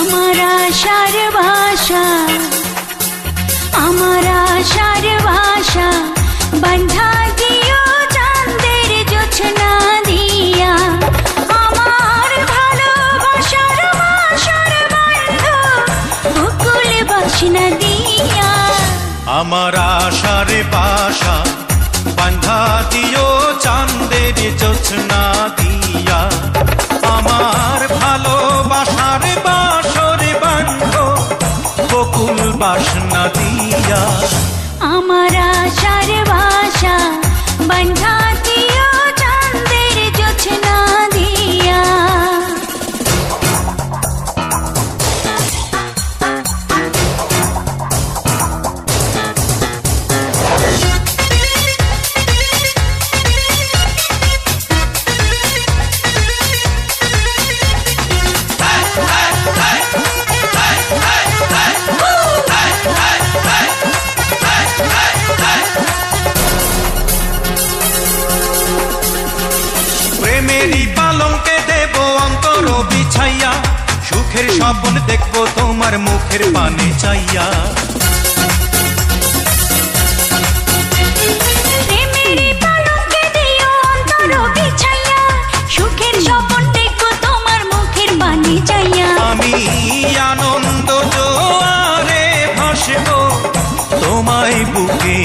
আমার আশার ভাষা, আমার আশার ভাষা বন্ধা দিও চাঁদের জোছনা দিয়া। আমার ভালোবাসার ভাষার বন্ধ বকুল বাসনা দিয়া। আমার আশার বাসা বান্ধা দিও চাঁদের জোছনা দিয়া। আমার ভালোবাসার বাসর বন্ধ বকুল বাসনা দিয়া। আমার আশার ভাষা বন্ধা দিও চাঁদের জোছনা দিয়া। প্রেমেরই পালঙ্কে দেব অন্তর বিছাইয়া। সুখের স্বপ্ন দেখবো তোমার মুখের পানে চাইয়া। প্রেমেরই পালঙ্কে দিও অন্তর বিছাইয়া। সুখের স্বপ্ন দেখবো তোমার মুখের পানে চাইয়া। আমি আনন্দ জোয়ারে ভাসবো তোমায় বুকে